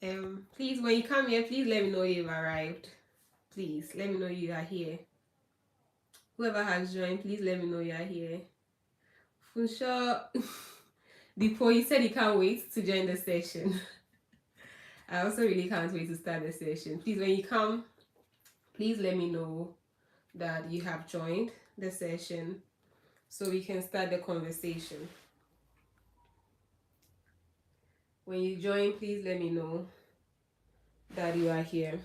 Please, when you come here, please let me know you've arrived. Please let me know you are here. Whoever has joined, please let me know you are here. Funshaw Depo, he said he can't wait to join the session. I also really can't wait to start the session. Please, when you come, please let me know that you have joined the session so we can start the conversation. When you join, please let me know that you are here.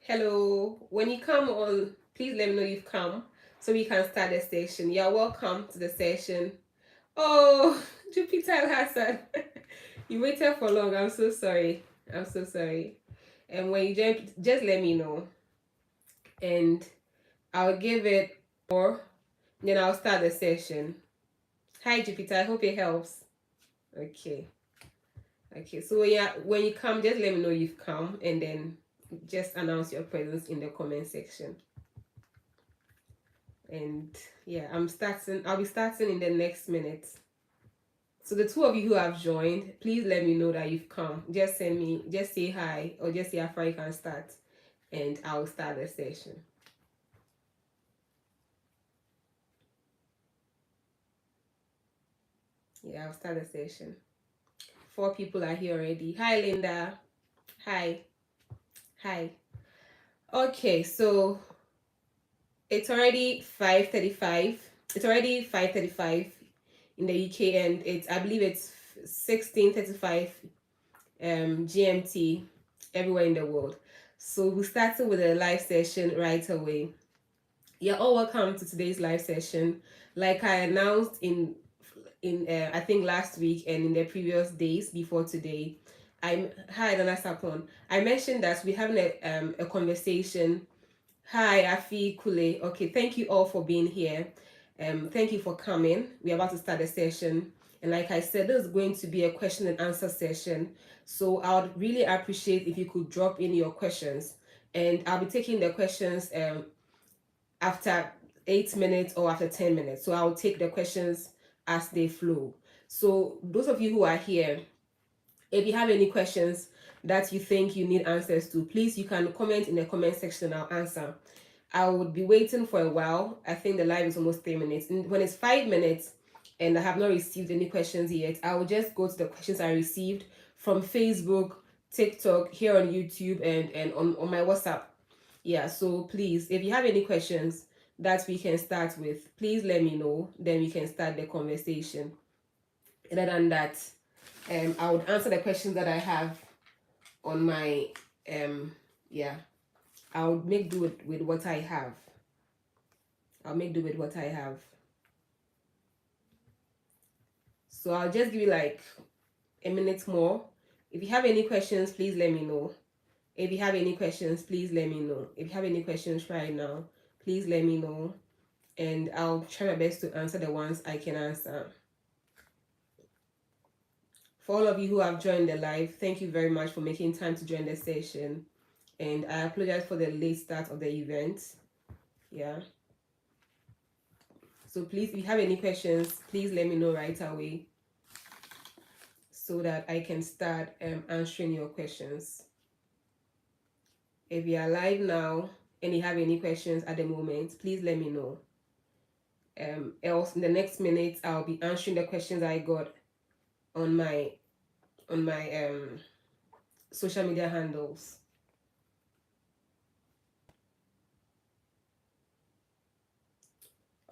Hello. When you come on, please let me know you've come so we can start the session. You're welcome to the session. Oh, Jupiter Hassan. You waited for long. I'm so sorry. I'm so sorry. And when you join, just let me know. And I'll give it more. Then I'll start the session. Hi, Jupiter. I hope it helps. Okay. Okay. So when you come, just let me know you've come, and then just announce your presence in the comment section. And yeah, I'll be starting in the next minute. So the two of you who have joined, please let me know that you've come. Just say hi, or just say after you can start, and I'll start the session. Yeah, I'll start the session. 4 people are here already. Hi, Linda. Hi. Hi. Okay, so it's already 5:35. It's already 5:35 in the UK, and I believe it's 16:35 GMT everywhere in the world. So we started with a live session right away. You're all welcome to today's live session. Like I announced in I think last week and in the previous days before today, hi Nana Sapon. I mentioned that we're having a conversation. Hi Afi Kule. Okay, thank you all for being here. Thank you for coming. We're about to start the session. And like I said, this is going to be a question and answer session. So I would really appreciate if you could drop in your questions. And I'll be taking the questions after 8 minutes or after 10 minutes. So I'll take the questions as they flow. So those of you who are here, if you have any questions that you think you need answers to, please you can comment in the comment section. I'll answer. I would be waiting for a while. I think the live is almost 3 minutes. And when it's 5 minutes and I have not received any questions yet, I will just go to the questions I received from Facebook, TikTok, here on YouTube, and on my WhatsApp. Yeah, so please, if you have any questions that we can start with, please let me know. Then we can start the conversation. Other than that, I would answer the questions that I have on my yeah. I'll make do with what I have. I'll make do with what I have. So I'll just give you like a minute more. If you have any questions, please let me know. If you have any questions, please let me know. If you have any questions right now, please let me know. And I'll try my best to answer the ones I can answer. For all of you who have joined the live, thank you very much for making time to join the session. And I apologize for the late start of the event. Yeah. So please, if you have any questions, please let me know right away so that I can start answering your questions. If you are live now and you have any questions at the moment, please let me know. Else in the next minute, I'll be answering the questions I got on my social media handles.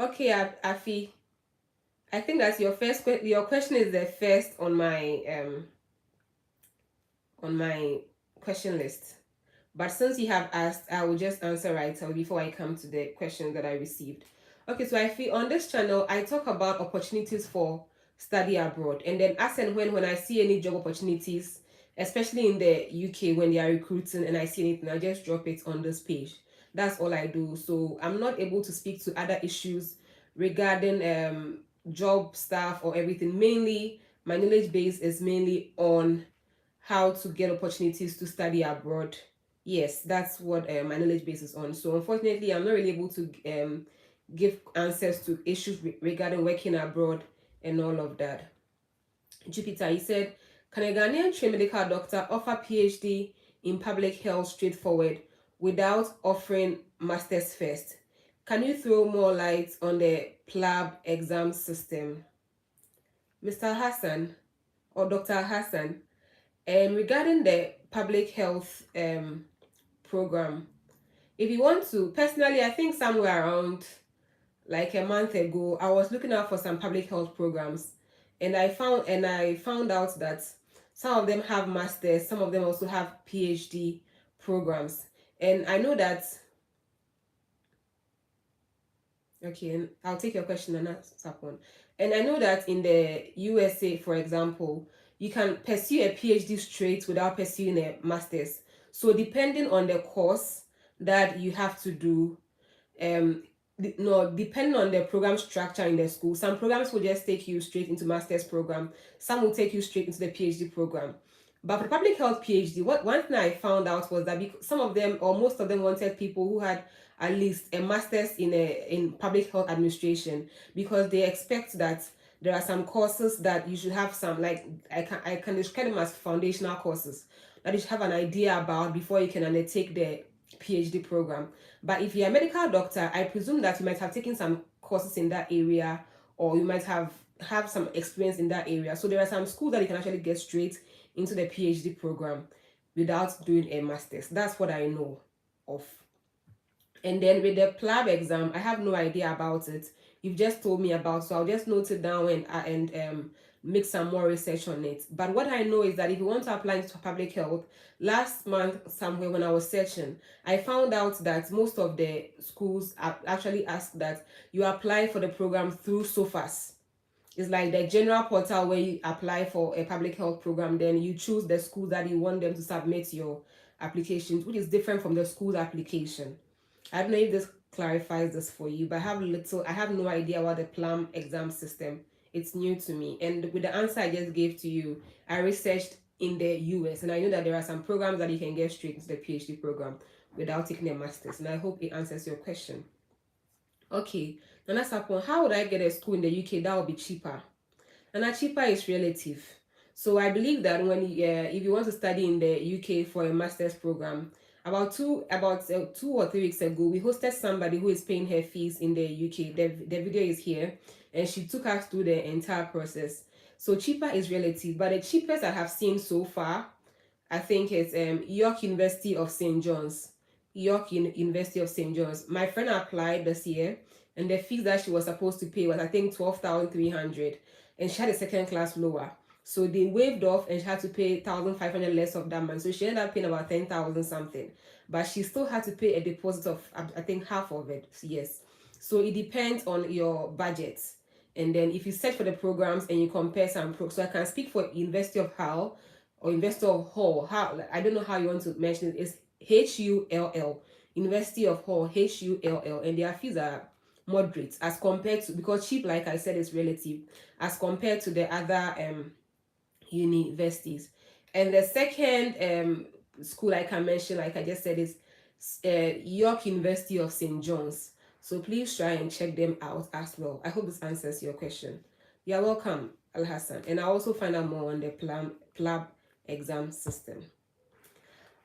Okay, Afi, I think that's your first your question is the first on my question list. But since you have asked, I will just answer right away before I come to the questions that I received. Okay, so I feel on this channel, I talk about opportunities for study abroad. And then as and when I see any job opportunities, especially in the UK when they are recruiting and I see anything, I just drop it on this page. That's all I do. So I'm not able to speak to other issues regarding job stuff or everything. Mainly, my knowledge base is mainly on how to get opportunities to study abroad Yes, that's what my knowledge base is on. So unfortunately, I'm not really able to give answers to issues regarding working abroad and all of that. Jupiter, he said, can a Ghanaian trained medical doctor offer PhD in public health straightforward without offering masters first? Can you throw more light on the PLAB exam system? Mr. Hassan or Dr. Hassan, regarding the public health program, if you want to, personally, I think somewhere around like a month ago, I was looking out for some public health programs, and I found out that some of them have masters, some of them also have PhD programs, and I know that. Okay, and I'll take your question and that's one. And I know that in the USA, for example, you can pursue a PhD straight without pursuing a master's. So depending on the course that you have to do, um no, depending on the program structure in the school, some programs will just take you straight into master's program, some will take you straight into the PhD program. But for the public health PhD, what one thing I found out was that some of them or most of them wanted people who had at least a master's in public health administration, because they expect that there are some courses that you should have some, like I can describe them as foundational courses that you should have an idea about before you can undertake the PhD program. But if you're a medical doctor, I presume that you might have taken some courses in that area, or you might have some experience in that area. So there are some schools that you can actually get straight into the PhD program without doing a master's. That's what I know of. And then with the PLAB exam, I have no idea about it. You've just told me about, so I'll just note it down and make some more research on it. But what I know is that if you want to apply into public health, last month somewhere when I was searching, I found out that most of the schools actually ask that you apply for the program through SOFAS. It's like the general portal where you apply for a public health program, then you choose the school that you want them to submit your applications, which is different from the school application. I don't know if this clarifies this for you, but I have no idea about the PLAM exam system. It's new to me. And with the answer I just gave to you, I researched in the US, and I know that there are some programs that you can get straight into the PhD program without taking a master's. And I hope it answers your question. Okay, now that's upon how would I get a school in the UK that would be cheaper? And that cheaper is relative. So I believe that if you want to study in the UK for a master's program, about 2 or 3 weeks ago, we hosted somebody who is paying her fees in the UK. The video is here, and she took us through the entire process. So cheaper is relative, but the cheapest I have seen so far, I think it's York University of St. John's. University of St. John's. My friend applied this year, and the fees that she was supposed to pay was, I think, 12,300, and she had a second class lower. So they waived off, and she had to pay 1,500 less of that month. So she ended up paying about 10,000 something, but she still had to pay a deposit of, I think, half of it. Yes. So it depends on your budget. And then if you search for the programs and you compare some so I can speak for University of Hull or University of Hull. How, I don't know how you want to mention it. It's HULL, University of Hull, HULL, and their fees are moderate as compared to, because cheap, like I said, is relative, as compared to the other universities. And the second school I can mention, like I just said, is York University of St. John's. So please try and check them out as well. I hope this answers your question. You're welcome, Al Hassan. And I'll also find out more on the PLAB exam system.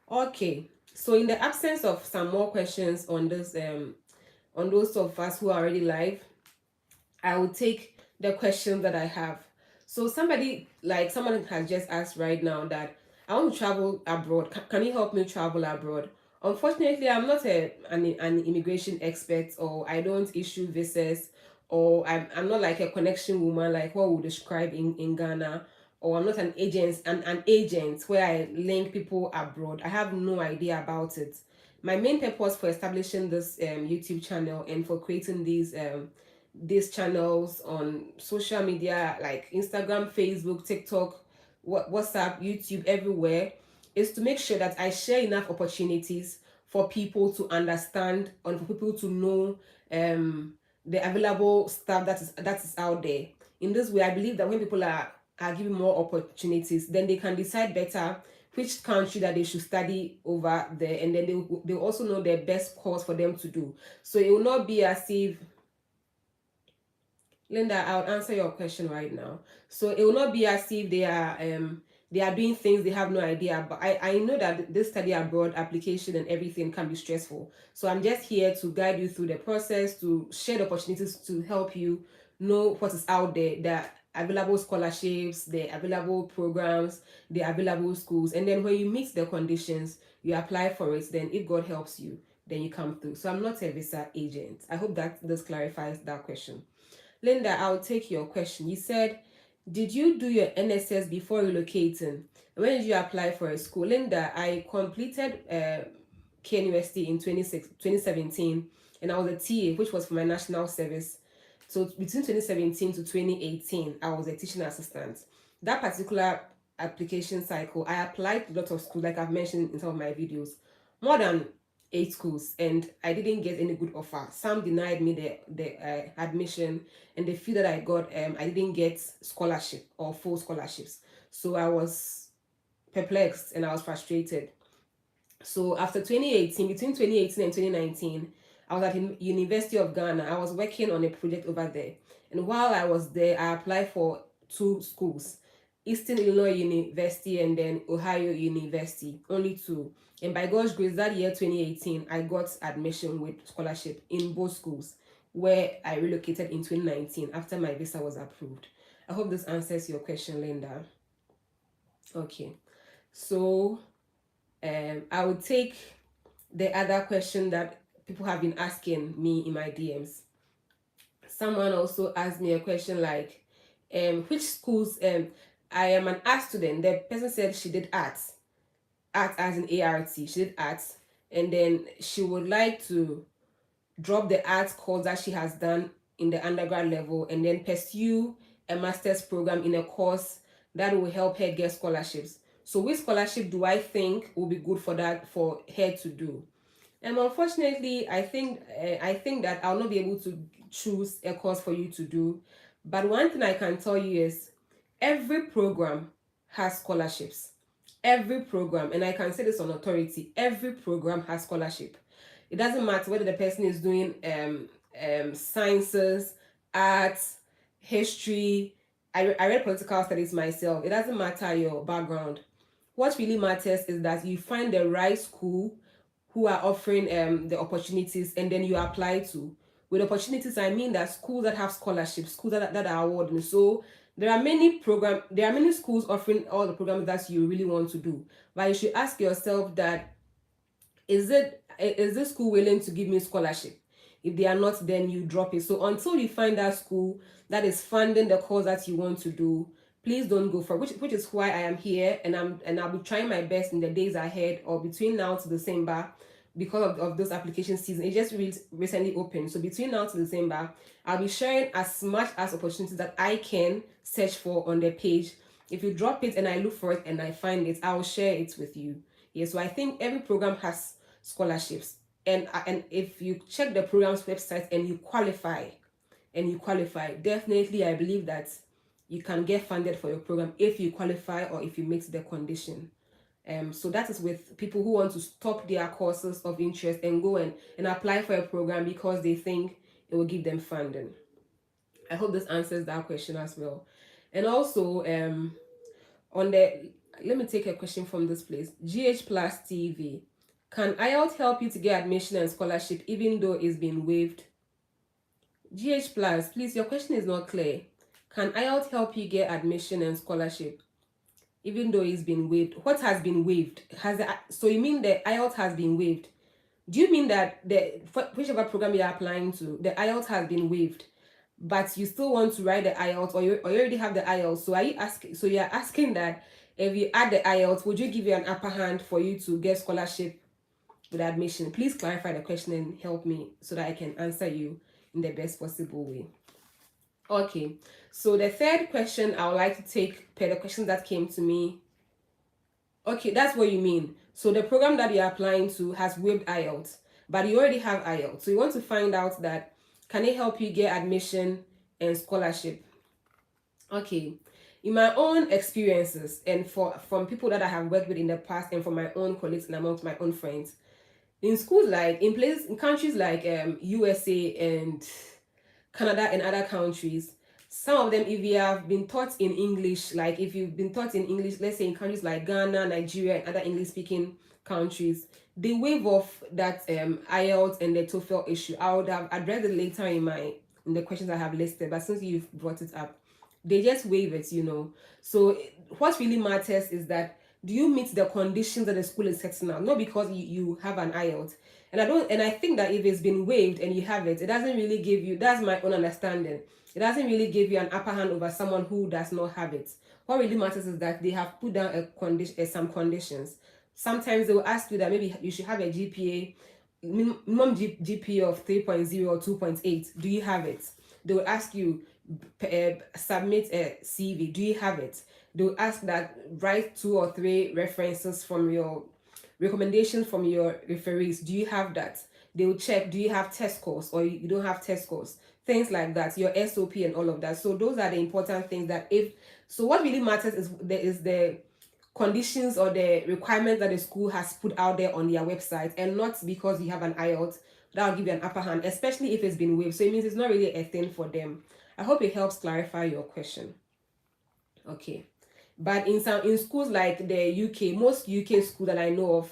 Okay, so in the absence of some more questions on this, on those of us who are already live, I will take the questions that I have. So someone has just asked right now that I want to travel abroad. Can you help me travel abroad? Unfortunately, I'm not an immigration expert, or I don't issue visas, or I'm not like a connection woman like what we describe in Ghana, or I'm not an agent where I link people abroad. I have no idea about it. My main purpose for establishing this YouTube channel and for creating these channels on social media like Instagram, Facebook, TikTok, WhatsApp, YouTube, everywhere, is to make sure that I share enough opportunities for people to understand and for people to know the available stuff that is out there. In this way, I believe that when people are given more opportunities, then they can decide better which country that they should study over there, and then they also know the best course for them to do. So it will not be as if, Linda, I'll answer your question right now. So it will not be as if they are doing things they have no idea. But I know that this study abroad application and everything can be stressful. So I'm just here to guide you through the process, to share the opportunities to help you know what is out there, the available scholarships, the available programs, the available schools. And then when you meet the conditions, you apply for it. Then if God helps you, then you come through. So I'm not a visa agent. I hope that this clarifies that question. Linda, I'll take your question. You said, did you do your NSS before relocating? When did you apply for a school? Linda, I completed KNUST in 2017, and I was a TA, which was for my national service. So between 2017 to 2018, I was a teaching assistant. That particular application cycle, I applied to a lot of schools, like I've mentioned in some of my videos, more than 8 schools, and I didn't get any good offer. Some denied me the admission, and the few that I got, I didn't get scholarship or full scholarships. So I was perplexed and I was frustrated. So after 2018, between 2018 and 2019, I was at the University of Ghana. I was working on a project over there. And while I was there, I applied for 2 schools, Eastern Illinois University and then Ohio University, only 2. And by God's grace, that year 2018, I got admission with scholarship in both schools, where I relocated in 2019 after my visa was approved. I hope this answers your question, Linda. Okay, so I would take the other question that people have been asking me in my DMs. Someone also asked me a question like, which schools, I am an art student. The person said she did arts as in ART. She did arts, and then she would like to drop the arts course that she has done in the undergrad level and then pursue a master's program in a course that will help her get scholarships. So which scholarship do I think will be good for her to do? And unfortunately, I think that I'll not be able to choose a course for you to do. But one thing I can tell you is every program has scholarships. Every program, and I can say this on authority, every program has scholarship. It doesn't matter whether the person is doing sciences, arts, history. I read political studies myself. It doesn't matter your background. What really matters is that you find the right school who are offering the opportunities, and then you apply to. With opportunities, I mean that schools that have scholarships, schools that are awarding. So there are many schools offering all the programs that you really want to do. But you should ask yourself that, is this school willing to give me scholarship? If they are not, then you drop it. So until you find that school that is funding the course that you want to do, please don't go for it, which is why I am here, and I'll be trying my best in the days ahead or between now to December, because of those application season. It just recently opened. So between now to December, I'll be sharing as much as opportunities that I can search for on the page. If you drop it and I look for it and I find it, I'll share it with you. Yeah, so I think every program has scholarships. And if you check the program's website and you qualify, definitely I believe that you can get funded for your program if you qualify or if you meet the condition. So that is with people who want to stop their courses of interest and go and apply for a program because they think it will give them funding. I hope this answers that question as well. And also, let me take a question from this place. GH Plus TV. Can IELTS help you to get admission and scholarship even though it's been waived? GH Plus, please, your question is not clear. Can IELTS help you get admission and scholarship even though it's been waived? What has been waived? So you mean the IELTS has been waived? Do you mean that whichever program you're applying to, the IELTS has been waived, but you still want to write the IELTS, or you already have the IELTS? So you're asking that if you add the IELTS, would you give you an upper hand for you to get scholarship with admission? Please clarify the question and help me so that I can answer you in the best possible way. Okay, so the third question I would like to take per the questions that came to me. Okay, that's what you mean. So the program that you're applying to has waived IELTS, but you already have IELTS. So you want to find out that, can it help you get admission and scholarship? Okay, In my own experiences, and from people that I have worked with in the past, and from my own colleagues and amongst my own friends, in schools, like in countries like USA and Canada and other countries, some of them, if you have been taught in English, like if you've been taught in English, let's say in countries like Ghana, Nigeria, and other English speaking countries, they waive off that IELTS and the TOEFL issue. I would have addressed it later in the questions I have listed, but since you've brought it up, they just waive it, So what really matters is that, do you meet the conditions that the school is setting out? Not because you have an IELTS. And I think that if it's been waived and you have it, it doesn't really give you, that's my own understanding, it doesn't really give you an upper hand over someone who does not have it. What really matters is that they have put down some conditions. Sometimes they will ask you that maybe you should have a GPA, minimum GPA of 3.0 or 2.8. Do you have it? They will ask you, submit a CV. Do you have it? They will ask that, write 2 or 3 references from your recommendations from your referees. Do you have that? They will check, do you have test scores or you don't have test scores? Things like that, your SOP and all of that. So those are the important things that so what really matters is the conditions or the requirements that the school has put out there on their website, and not because you have an IELTS. That will give you an upper hand, especially if it's been waived. So it means it's not really a thing for them. I hope it helps clarify your question. Okay. But in schools like the UK, most UK schools that I know of,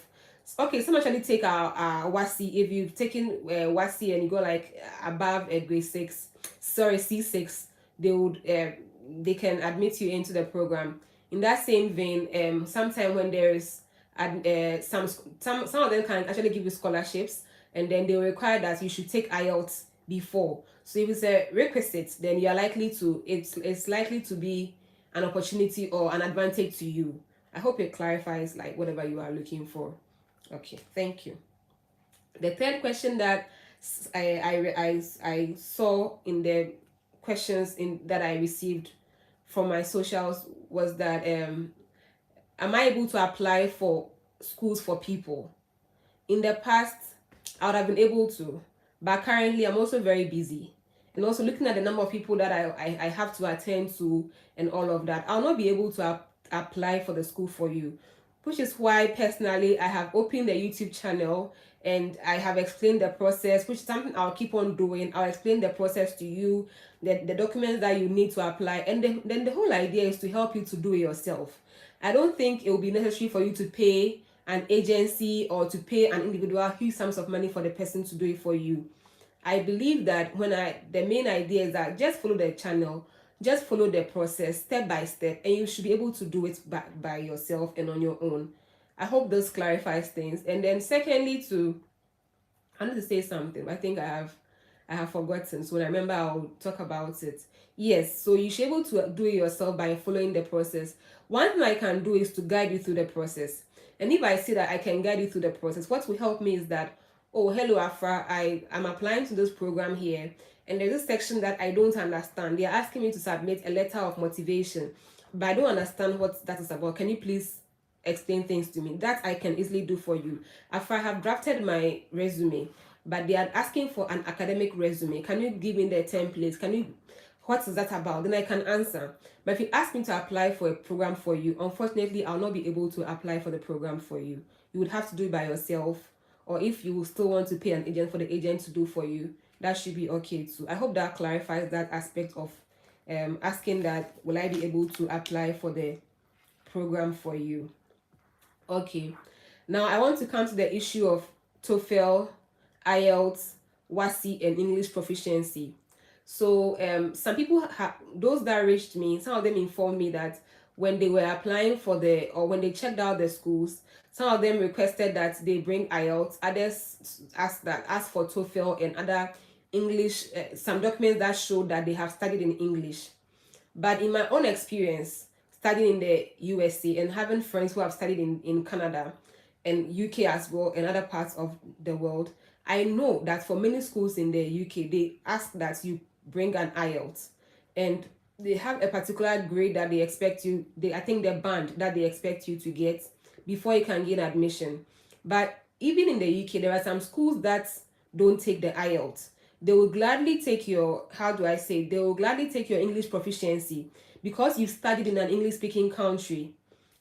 okay, some actually take our WASI. If you've taken WASI and you go like above a grade 6, sorry, C6, they can admit you into the program. In that same vein, sometime when there's some of them can actually give you scholarships, and then they require that you should take IELTS before. So if it's a requisite, then you're likely to, it's likely to be an opportunity or an advantage to you. I hope it clarifies like whatever you are looking for. Okay, thank you. The third question that I saw in the questions that I received from my socials was that am I able to apply for schools for people? In the past, I would have been able to, but currently I'm also very busy. And also looking at the number of people that I have to attend to and all of that, I'll not be able to apply for the school for you. Which is why personally I have opened the YouTube channel and I have explained the process, which is something I'll keep on doing. I'll explain the process to you, the documents that you need to apply. And then the whole idea is to help you to do it yourself. I don't think it will be necessary for you to pay an agency or to pay an individual huge sums of money for the person to do it for you. I believe that the main idea is that just follow the channel, just follow the process step by step, and you should be able to do it by yourself and on your own. I hope this clarifies things. And then secondly, I need to say something. I think I have forgotten. So when I remember, I'll talk about it. Yes, so you should be able to do it yourself by following the process. One thing I can do is to guide you through the process. And if I see that I can guide you through the process, what will help me is that, oh, hello, Afra, I'm applying to this program here, and there's a section that I don't understand. They're asking me to submit a letter of motivation, but I don't understand what that is about. Can you please explain things to me? That I can easily do for you. Afra, I have drafted my resume, but they are asking for an academic resume. Can you give me the templates? What is that about? Then I can answer. But if you ask me to apply for a program for you, unfortunately, I'll not be able to apply for the program for you. You would have to do it by yourself. Or if you still want to pay an agent for the agent to do for you, that should be okay too. I hope that clarifies that aspect of asking that, will I be able to apply for the program for you? Okay. Now I want to come to the issue of TOEFL, IELTS, WASI, and English proficiency. So some people, those that reached me, some of them informed me that when they were applying for when they checked out the schools, some of them requested that they bring IELTS. Others asked for TOEFL and other English, some documents that show that they have studied in English. But in my own experience, studying in the USA and having friends who have studied in Canada and UK as well and other parts of the world, I know that for many schools in the UK, they ask that you bring an IELTS. And they have a particular grade that they expect you, I think the band that they expect you to get before you can gain admission. But even in the UK, there are some schools that don't take the IELTS. They will gladly take your, they will gladly take your English proficiency, because you've studied in an English speaking country.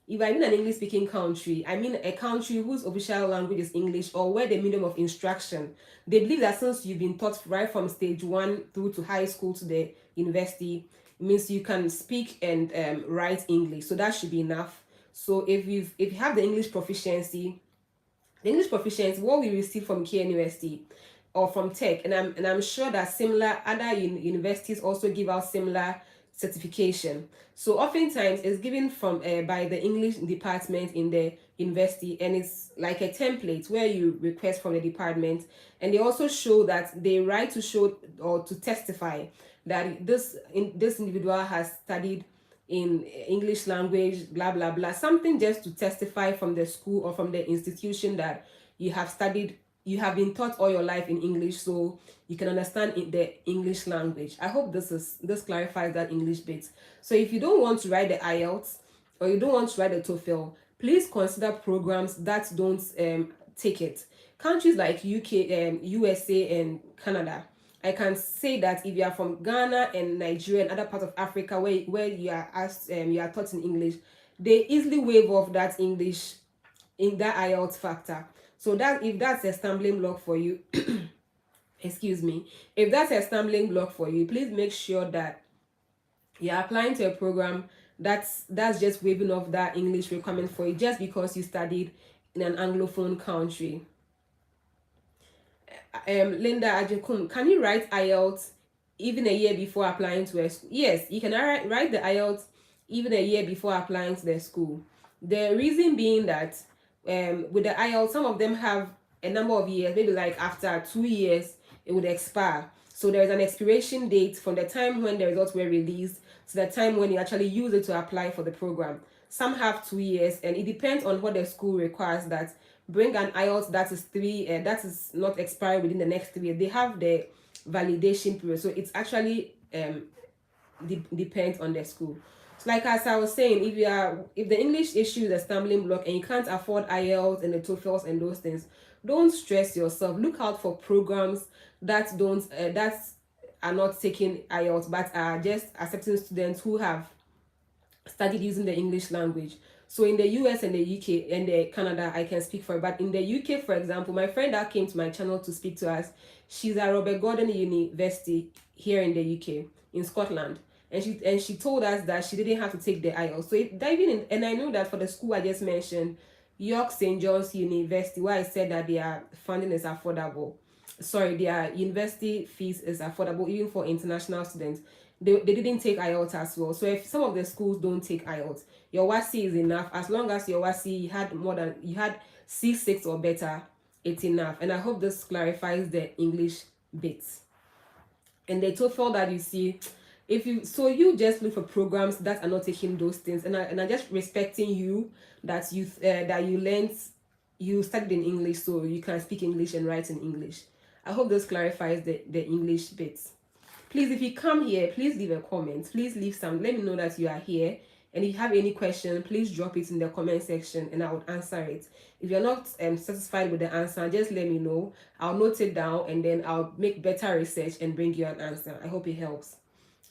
If I mean an English speaking country, I mean a country whose official language is English, or where the medium of instruction, they believe that since you've been taught right from stage one through to high school to the university, it means you can speak and write English. So that should be enough. So if you have the English proficiency, what we receive from K University or from Tech, and I'm sure that similar other universities also give out similar certification. So oftentimes it's given from by the English department in the university, and it's like a template where you request from the department, and they also show that they write to show or to testify that this individual has studied in English language, blah blah blah, something just to testify from the school or from the institution that you have been taught all your life in English, so you can understand the English language. I hope this clarifies that English bit. So if you don't want to write the IELTS or you don't want to write the TOEFL, please consider programs that don't take it. Countries like UK, USA, and Canada, I can say that if you are from Ghana and Nigeria and other parts of Africa where you are asked you are taught in English, they easily waive off that English in that IELTS factor. So that if that's a stumbling block for you, excuse me, if that's a stumbling block for you, please make sure that you're applying to a program that's just waiving off that English requirement for you just because you studied in an Anglophone country. Linda Ajekum, can you write IELTS even a year before applying to a school? Yes, you can write the IELTS even a year before applying to the school. The reason being that with the IELTS, some of them have a number of years, maybe like after 2 years, it would expire. So there is an expiration date from the time when the results were released to the time when you actually use it to apply for the program. Some have 2 years, and it depends on what the school requires, that bring an IELTS that is not expired within the next 3 years. They have the validation period, so it's actually depends on the school. So like as I was saying, if the English issue is a stumbling block and you can't afford IELTS and the TOEFLs and those things, don't stress yourself. Look out for programs that don't that are not taking IELTS but are just accepting students who have studied using the English language. So in the US and the UK and the Canada, I can speak for it. But in the UK, for example, my friend that came to my channel to speak to us, she's at Robert Gordon University here in the UK, in Scotland. And she told us that she didn't have to take the IELTS. So diving in, and I know that for the school I just mentioned, York St. John's University, where I said that their funding is affordable. Sorry, their university fees is affordable even for international students. They didn't take IELTS as well. So if some of the schools don't take IELTS, your WASI is enough. As long as your WASI you had C6 or better, it's enough. And I hope this clarifies the English bits. And the TOEFL that you see, you just look for programs that are not taking those things, and I just respecting you that you studied in English, so you can speak English and write in English. I hope this clarifies the English bits. Please, if you come here, please leave a comment. Please leave some. Let me know that you are here. And if you have any question, please drop it in the comment section and I will answer it. If you're not satisfied with the answer, just let me know. I'll note it down and then I'll make better research and bring you an answer. I hope it helps.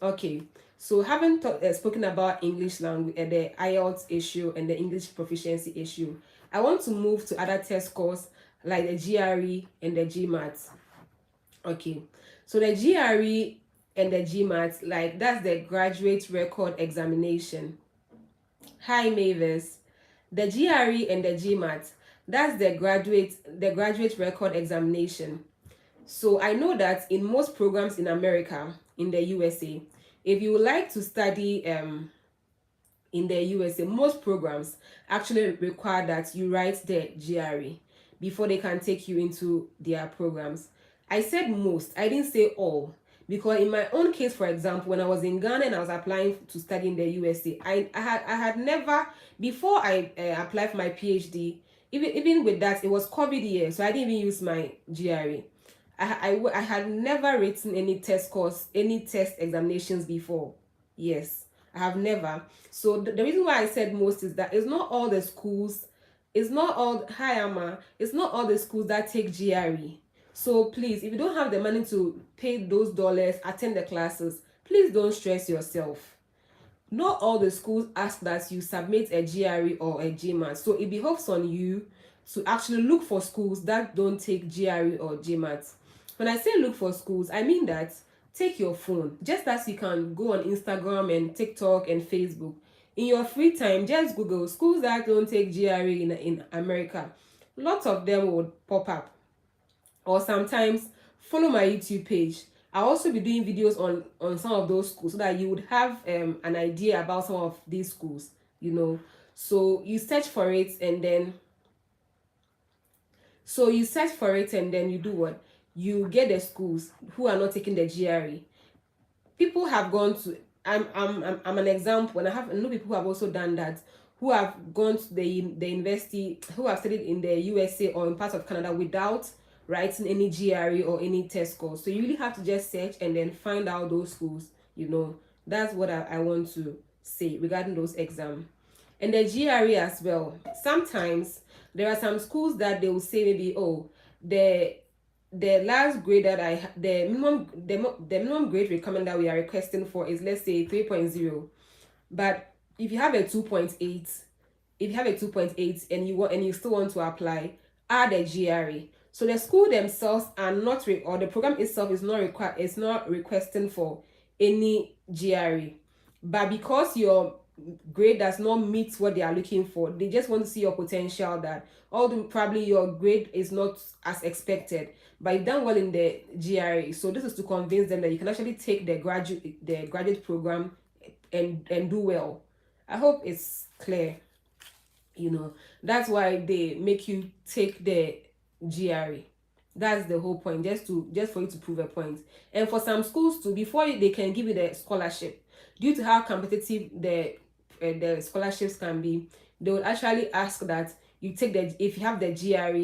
Okay, so having spoken about English language, the IELTS issue and the English proficiency issue, I want to move to other test scores like the GRE and the GMAT. Okay, so the GRE and the GMAT, like that's the graduate record examination. Hi Mavis. The GRE and the GMAT, that's the graduate record examination. So I know that in most programs in America, in the USA, if you would like to study in the USA, most programs actually require that you write the GRE before they can take you into their programs. I said most, I didn't say all, because in my own case, for example, when I was in Ghana and I was applying to study in the USA, I had never, before I applied for my PhD, even with that, it was COVID year, so I didn't even use my GRE. I had never written any test examinations before. Yes, I have never. So the reason why I said most is that it's not all the schools, it's not all the schools that take GRE. So please, if you don't have the money to pay those dollars, attend the classes, please don't stress yourself. not all the schools ask that you submit a GRE or a GMAT. So it behoves on you to actually look for schools that don't take GRE or GMAT. When I say look for schools, I mean that take your phone, just as you can go on Instagram and TikTok and Facebook. In your free time, just Google schools that don't take GRE in America. Lots of them would pop up. Or sometimes follow my YouTube page. I'll also be doing videos on some of those schools so that you would have an idea about some of these schools, you know. So you search for it and then you do what? You get the schools who are not taking the GRE. People have gone to, I'm an example, and I know people who have also done that, who have gone to the university, who have studied in the USA or in parts of Canada without writing any GRE or any test scores. So you really have to just search and then find out those schools, you know. That's what I want to say regarding those exams. And the GRE as well. Sometimes there are some schools that they will say maybe, oh, the last grade that the minimum grade requirement that we are requesting for is, let's say, 3.0. But if you have a 2.8, and you still want to apply, add a GRE. So the school themselves are not or the program itself is not requesting for any GRE. But because your grade does not meet what they are looking for, they just want to see your potential, that although probably your grade is not as expected, but you've done well in the GRE. So this is to convince them that you can actually take the graduate program and do well. I hope it's clear. You know, that's why they make you take the GRE. That's the whole point, just for you to prove a point. And for some schools too, before they can give you the scholarship, due to how competitive the scholarships can be, they will actually ask that you take if you have the GRE,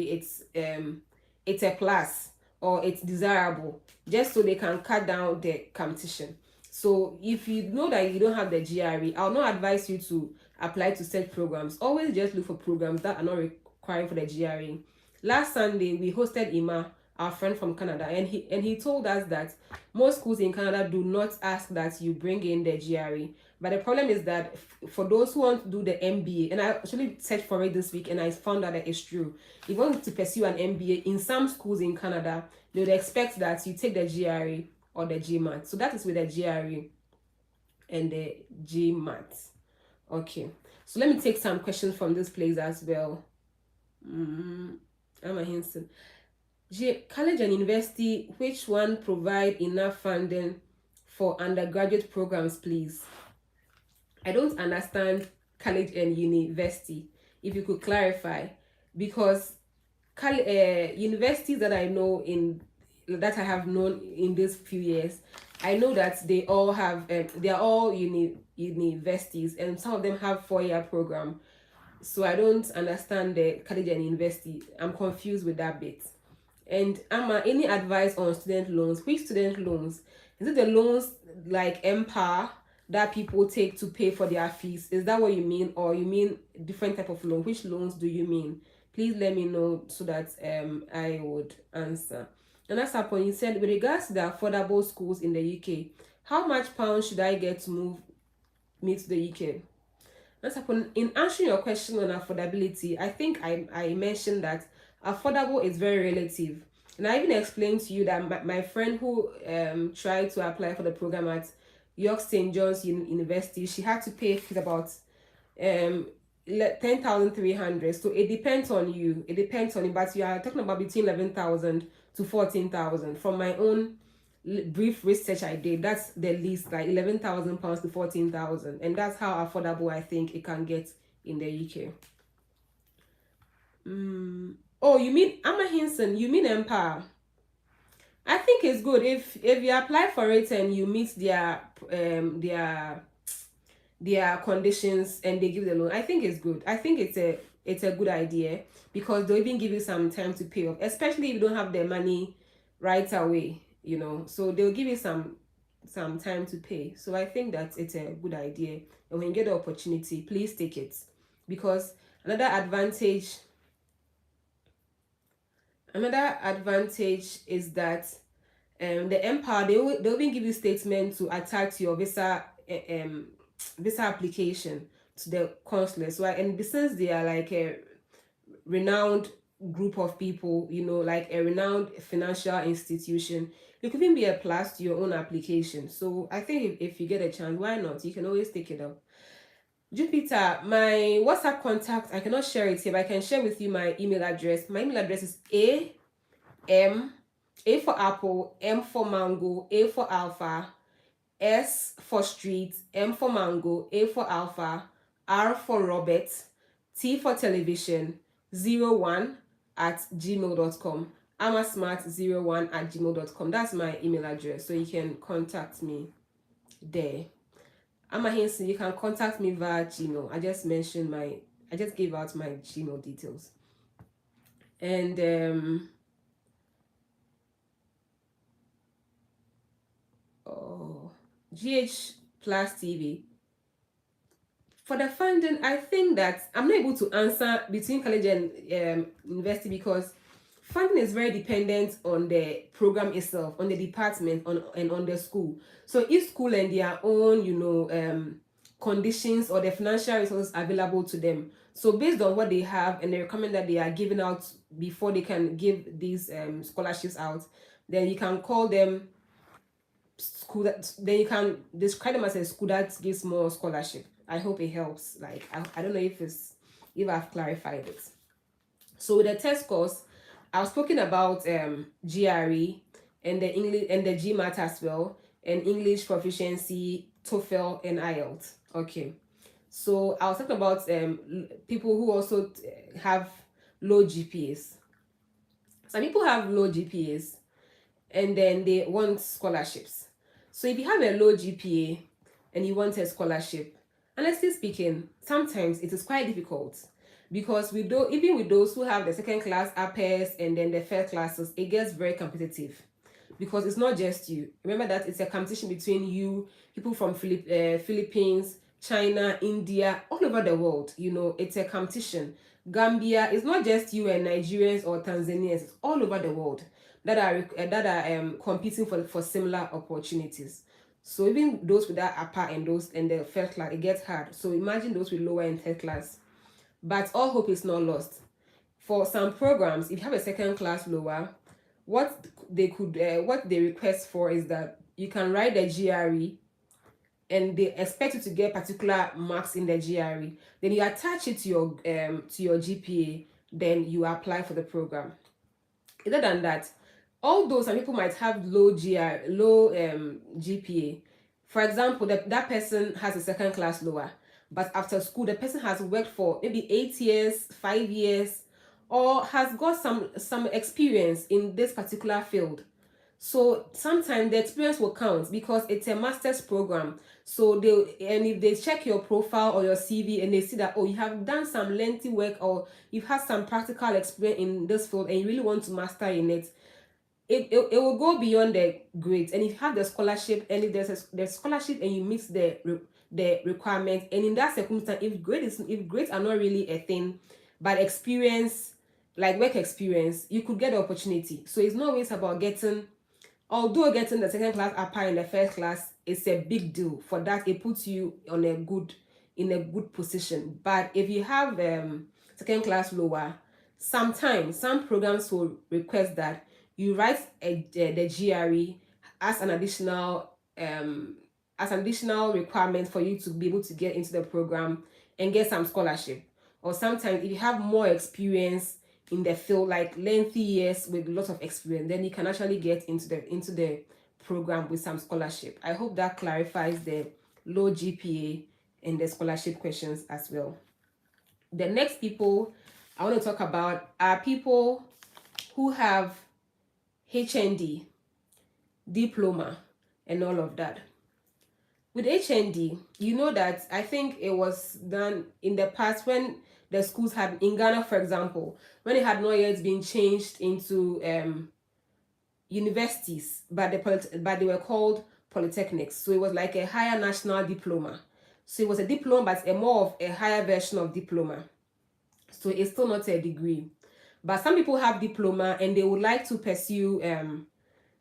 it's a plus or it's desirable, just so they can cut down the competition. So if you know that you don't have the GRE, I'll not advise you to apply to such programs. Always just look for programs that are not requiring for the GRE. Last Sunday, we hosted Ima, our friend from Canada, and he told us that most schools in Canada do not ask that you bring in the GRE. But the problem is that for those who want to do the MBA, and I actually searched for it this week and I found out that it's true. If you want to pursue an MBA in some schools in Canada, they would expect that you take the GRE or the GMAT. So that is with the GRE and the GMAT. Okay, so let me take some questions from this place as well. Emma Hinson. College and university, which one provide enough funding for undergraduate programs, please? I don't understand college and university. If you could clarify, because universities that I have known in these few years, I know that they all have they are all universities, and some of them have 4-year program. So I don't understand the college and university. I'm confused with that bit. And any advice on student loans? Which student loans? Is it the loans like Empower that people take to pay for their fees? Is that what you mean, or you mean different type of loan? Which loans do you mean? Please let me know so that I would answer. And that's point. You said with regards to the affordable schools in the UK, how much pounds should I get to move me to the UK? That's point. In answering your question on affordability, I think I mentioned that affordable is very relative. And I even explained to you that my friend who tried to apply for the program at York St. John's University, she had to pay about 10,300. So it depends on you. But you are talking about between 11,000 to 14,000. From my own brief research I did, that's the least, like 11,000 pounds to 14,000, and that's how affordable I think it can get in the UK. Oh, you mean Emma Hinson? You mean Empower? I think it's good if you apply for it and you meet their conditions and they give the loan. I think it's good. I think it's a good idea, because they'll even give you some time to pay off, especially if you don't have the money right away, you know. So they'll give you some time to pay. So I think that it's a good idea, and when you get the opportunity, please take it, because another advantage is that the Empower, they'll even give you statement to attach your visa visa application to the consulate. So and since they are like a renowned group of people, like a renowned financial institution, it could even be a plus to your own application. So I think if you get a chance, why not? You can always take it up. Jupiter, my WhatsApp contact, I cannot share it here, but I can share with you my email address. My email address is A for apple, M for mango, A for alpha, S for street, M for mango, A for alpha, R for Robert, T for television, 01 at gmail.com. I'm a smart01 at gmail.com. That's my email address. So you can contact me there. I'm a hint, you can contact me via Gmail. I just gave out my Gmail details. And GH Plus TV. For the funding, I think that I'm not able to answer between college and university, because funding is very dependent on the program itself, on the department, and on the school. So each school and their own, conditions or the financial resources available to them. So based on what they have and the requirement that they are giving out before they can give these scholarships out, then you can call them school that, then you can describe them as a school that gives more scholarship. I hope it helps. Like I don't know if I've clarified it. So with the test course, I was talking about GRE and the English and the GMAT as well, and English proficiency, TOEFL and IELTS. Okay. So I was talking about people who also have low GPAs. Some people have low GPAs and then they want scholarships. So if you have a low GPA and you want a scholarship, honestly speaking, sometimes it is quite difficult, because even with those who have the second class uppers and then the first classes, it gets very competitive, because it's not just you. Remember that it's a competition between you, people from Philippines, China, India, all over the world. It's a competition. Gambia, it's not just you and Nigerians or Tanzanians, it's all over the world that are competing for similar opportunities. So even those with that upper and those in the first class, it gets hard. So imagine those with lower and third class. But all hope is not lost. For some programs, if you have a second class lower, what they request for is that you can write the GRE, and they expect you to get particular marks in the GRE. Then you attach it to your GPA, then you apply for the program. Other than that, although some people might have low GPA, for example, that person has a second class lower, but after school the person has worked for maybe 8 years, 5 years, or has got some experience in this particular field. So sometimes the experience will count, because it's a master's program. So if they check your profile or your CV and they see that, oh, you have done some lengthy work, or you've had some practical experience in this field and you really want to master in it, it will go beyond the grades. And if you have the scholarship, and if there's the scholarship and you meet the requirements, and in that circumstance, if grades are not really a thing, but experience, like work experience, you could get the opportunity. So it's not always about although getting the second class upper in the first class is a big deal. For that, it puts you in a good position. But if you have second class lower, sometimes some programs will request that you write the GRE as an additional requirement for you to be able to get into the program and get some scholarship. Or sometimes if you have more experience in the field, like lengthy years with lots of experience, then you can actually get into the program with some scholarship. I hope that clarifies the low GPA and the scholarship questions as well. The next people I want to talk about are people who have HND, diploma, and all of that. With HND, you know that I think it was done in the past when the schools had, in Ghana, for example, when it had not yet been changed into universities, but they were called polytechnics. So it was like a higher national diploma. So it was a diploma, but more of a higher version of diploma. So it's still not a degree. But some people have diploma and they would like to pursue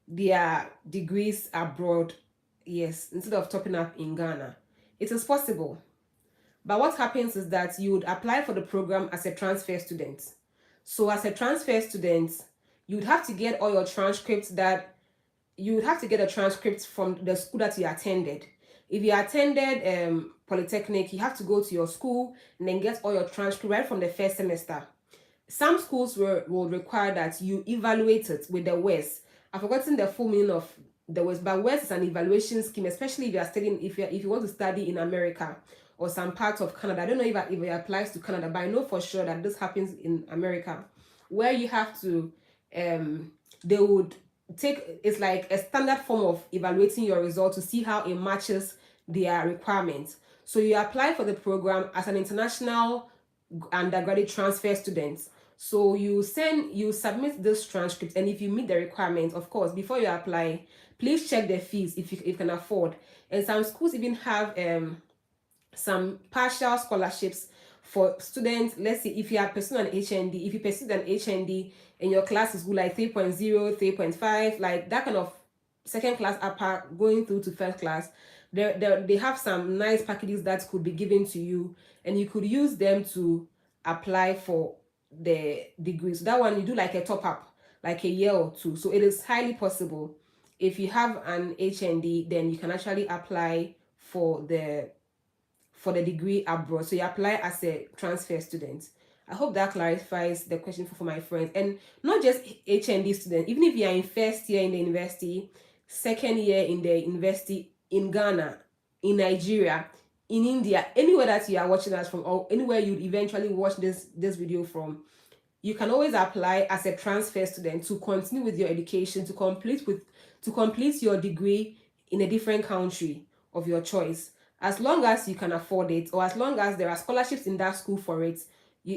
their degrees abroad, yes, instead of topping up in Ghana. It is possible. But what happens is that you would apply for the program as a transfer student. So as a transfer student, you would have to get all your transcripts that you would have to get a transcript from the school that you attended. If you attended Polytechnic, you have to go to your school and then get all your transcript right from the first semester. Some schools will require that you evaluate it with the WES. I've forgotten the full meaning of the WES, but WES is an evaluation scheme, especially if you are studying, if you want to study in America or some parts of Canada. I don't know if it applies to Canada, but I know for sure that this happens in America, where you have to, they would take, it's like a standard form of evaluating your result to see how it matches their requirements. So you apply for the program as an international undergraduate transfer student. So you submit this transcript, and if you meet the requirements, of course, before you apply, please check the fees if you can afford. And some schools even have some partial scholarships for students. Let's say if you are pursuing an HND, if you pursue an HND and your class is good, like 3.0, 3.5, like that kind of second class upper going through to first class, they have some nice packages that could be given to you, and you could use them to apply for the degree. So that one you do like a top up, like a year or two. So it is highly possible. If you have an HND, then you can actually apply for the degree abroad. So you apply as a transfer student. I hope that clarifies the question for my friends. And not just HND students, even if you are in first year in the university, second year in the university in Ghana, in Nigeria, in India, anywhere that you are watching us from, or anywhere you'd eventually watch this video from, you can always apply as a transfer student to continue with your education, to complete your degree in a different country of your choice, as long as you can afford it, or as long as there are scholarships in that school for it,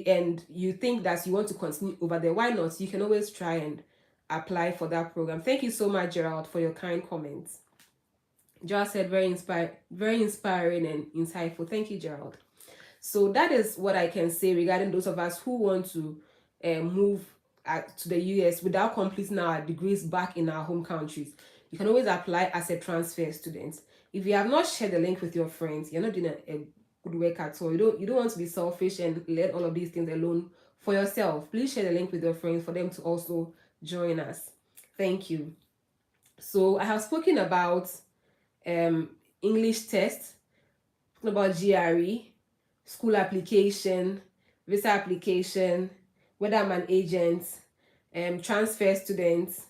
and you think that you want to continue over there. Why not? You can always try and apply for that program. Thank you so much, Gerald, for your kind comments. Gerald said very inspiring and insightful. Thank you, Gerald. So that is what I can say regarding those of us who want to move to the US without completing our degrees back in our home countries. You can always apply as a transfer student. If you have not shared the link with your friends, you're not doing a good work at all. You don't want to be selfish and let all of these things alone for yourself. Please share the link with your friends for them to also join us. Thank you. So I have spoken about English test, about GRE, school application, visa application, whether I'm an agent, transfer students,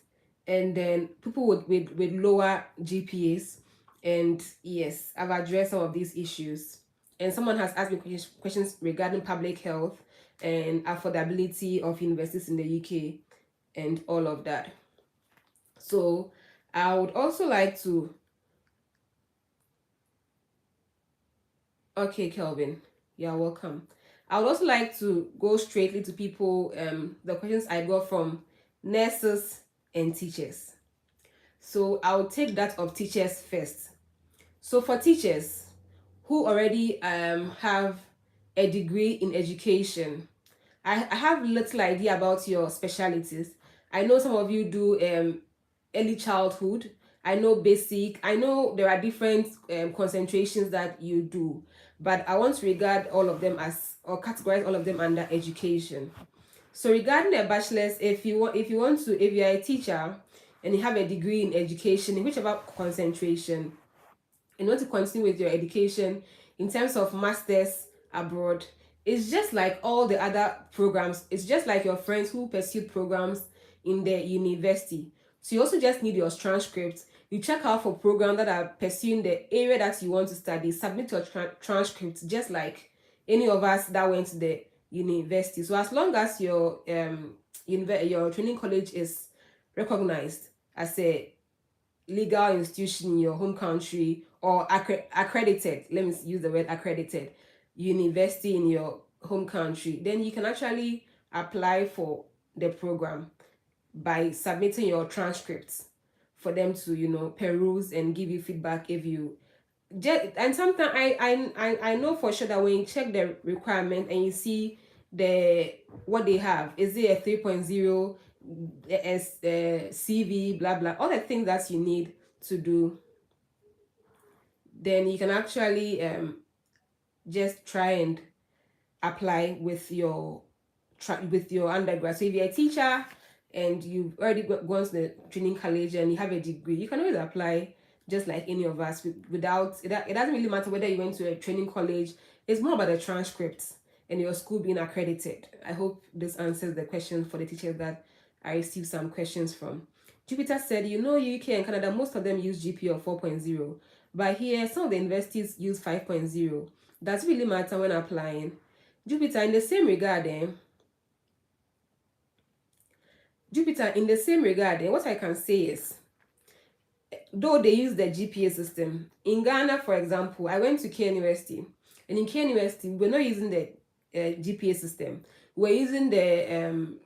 and then people with lower GPAs. And yes, I've addressed some of these issues. And someone has asked me questions regarding public health and affordability of universities in the UK and all of that. So I would also like to... Okay, Kelvin, you're welcome. I would also like to go straightly to people, the questions I got from nurses and teachers. So I'll take that of teachers first. So for teachers who already have a degree in education, I have little idea about your specialties. I know some of you do early childhood. I know basic. I know there are different concentrations that you do, but I want to regard all of them as, or categorize all of them under education. So regarding a bachelor's, if you are a teacher and you have a degree in education in whichever concentration, and want to continue with your education in terms of masters abroad, it's just like all the other programs. It's just like your friends who pursued programs in the university. So you also just need your transcript. You check out for programs that are pursuing the area that you want to study. Submit your transcript, just like any of us that went to the university. So as long as your training college is recognized as a legal institution in your home country, or accredited, let me use the word accredited, university in your home country, then you can actually apply for the program by submitting your transcripts for them to peruse and give you feedback. If you and sometimes I know for sure that when you check the requirement and you see what they have, is it a 3.0 CV, blah blah, all the things that you need to do then you can actually just try and apply with your undergrad. So if you're a teacher and you've already gone to the training college and you have a degree, you can always apply just like any of us without it. It doesn't really matter whether you went to a training college. It's more about the transcripts and your school being accredited. I hope this answers the question for the teachers that I received some questions from. Jupiter said, UK and Canada, most of them use GPA of 4.0, but here some of the universities use 5.0. Does it really matter when applying? Jupiter, in the same regard, what I can say is, though they use the GPA system, in Ghana, for example, I went to K University, and in K University, we're not using the GPA system. We're using the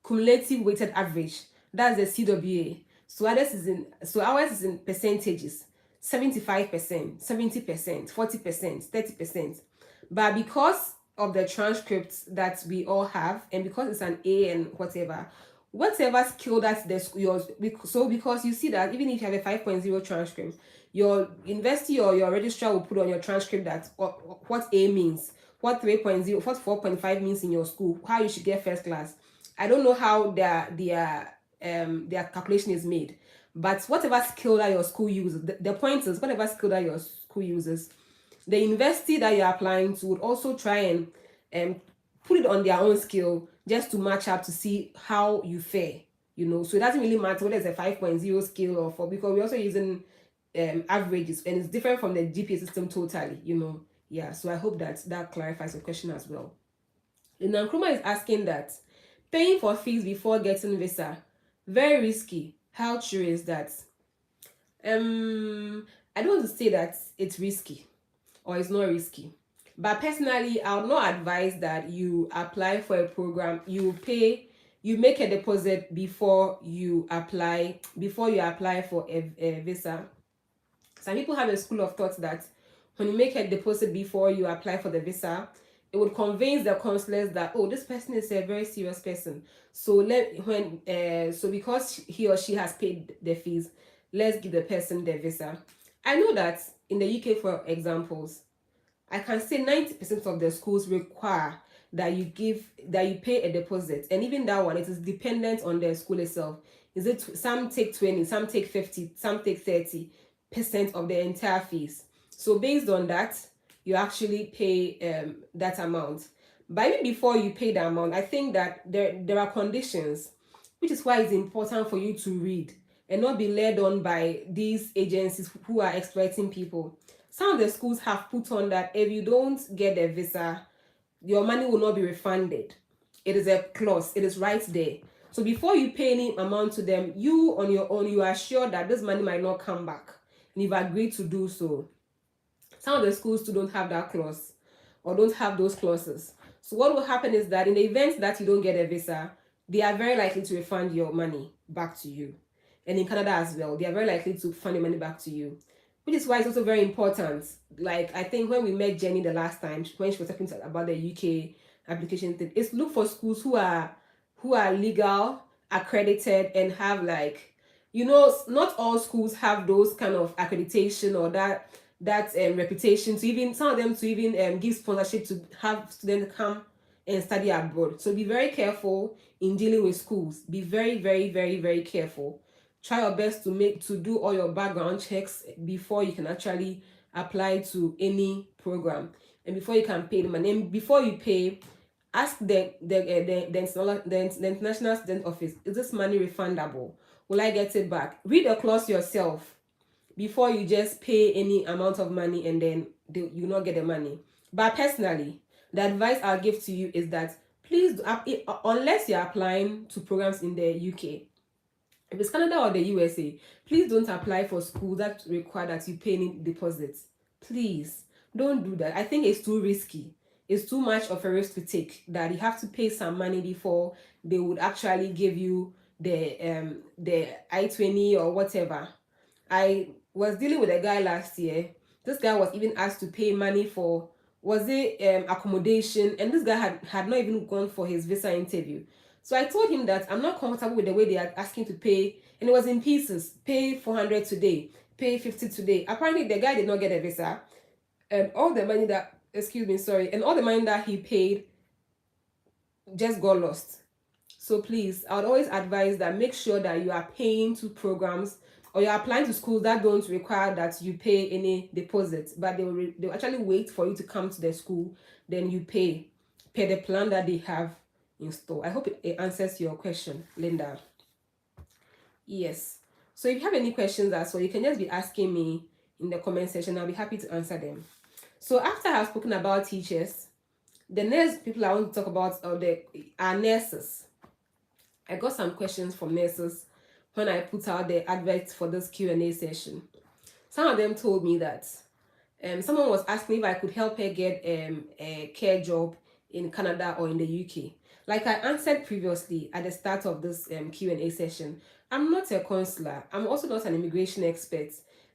cumulative weighted average. That's the CWA. So ours is in percentages: 75%, 70%, 40%, 30%. But because of the transcripts that we all have, and because it's an A and whatever skill that's yours. So because you see that even if you have a 5.0 transcript, your university or your registrar will put on your transcript that what A means, what 3.0, what 4.5 means in your school, how you should get first class. I don't know how their calculation is made, but whatever skill that your school uses, the point is whatever skill that your school uses, the university that you're applying to would also try and put it on their own skill just to match up to see how you fare, So it doesn't really matter whether it's a 5.0 scale or 4, because we're also using averages, and it's different from the GPA system totally, Yeah, so I hope that clarifies the question as well. Nkrumah is asking that paying for fees before getting visa, very risky. How true is that? I don't want to say that it's risky or it's not risky, but personally, I would not advise that you apply for a program. You make a deposit before you apply for a visa. Some people have a school of thought that when you make a deposit before you apply for the visa, it would convince the consulate that, oh, this person is a very serious person. So because he or she has paid the fees, let's give the person the visa. I know that in the UK, for examples, I can say 90% of the schools require that you pay a deposit, and even that one, it is dependent on the school itself. Is it some take 20, some take 50, some take 30% of the entire fees? So based on that, you actually pay that amount. But even before you pay the amount, I think that there are conditions, which is why it's important for you to read and not be led on by these agencies who are exploiting people. Some of the schools have put on that if you don't get a visa, your money will not be refunded. It is a clause. It is right there. So before you pay any amount to them, you on your own, you are sure that this money might not come back, and you've agreed to do so. Some of the schools too don't have that clause or don't have those clauses. So what will happen is that in the event that you don't get a visa, they are very likely to refund your money back to you. And in Canada as well, they are very likely to refund your money back to you. Which is why it's also very important. Like, I think when we met Jenny the last time, when she was talking about the UK application thing, is look for schools who are legal, accredited, and have not all schools have those kind of accreditation or that reputation to even, some of them to even give sponsorship to have students come and study abroad. So be very careful in dealing with schools. Be very, very, very, very careful. Try your best to do all your background checks before you can actually apply to any program, and before you can pay the money. And before you pay, ask the international student office, is this money refundable? Will I get it back? Read the clause yourself before you just pay any amount of money and then you not get the money. But personally, the advice I'll give to you is that please, unless you're applying to programs in the UK, if it's Canada or the USA, please don't apply for schools that require that you pay any deposits. Please don't do that. I think it's too risky. It's too much of a risk to take, that you have to pay some money before they would actually give you the I-20 or whatever. I was dealing with a guy last year. This guy was even asked to pay money for, was it accommodation, and this guy had not even gone for his visa interview. So I told him that I'm not comfortable with the way they are asking to pay, and it was in pieces. Pay 400 today, pay 50 today. Apparently, the guy did not get a visa, and all the money that, excuse me, sorry, and all the money that he paid just got lost. So please, I would always advise that make sure that you are paying to programs, or you're applying to schools that don't require that you pay any deposit, but they'll actually wait for you to come to the school, then you pay the plan that they have in store. I hope it answers your question, Linda. Yes. So if you have any questions as well, you can just be asking me in the comment section. I'll be happy to answer them. So after I've spoken about teachers, the next people I want to talk about are nurses. I got some questions from nurses when I put out the advert for this Q&A session. Some of them told me that someone was asking if I could help her get a care job in Canada or in the UK. Like I answered previously at the start of this Q&A session, I'm not a consular. I'm also not an immigration expert,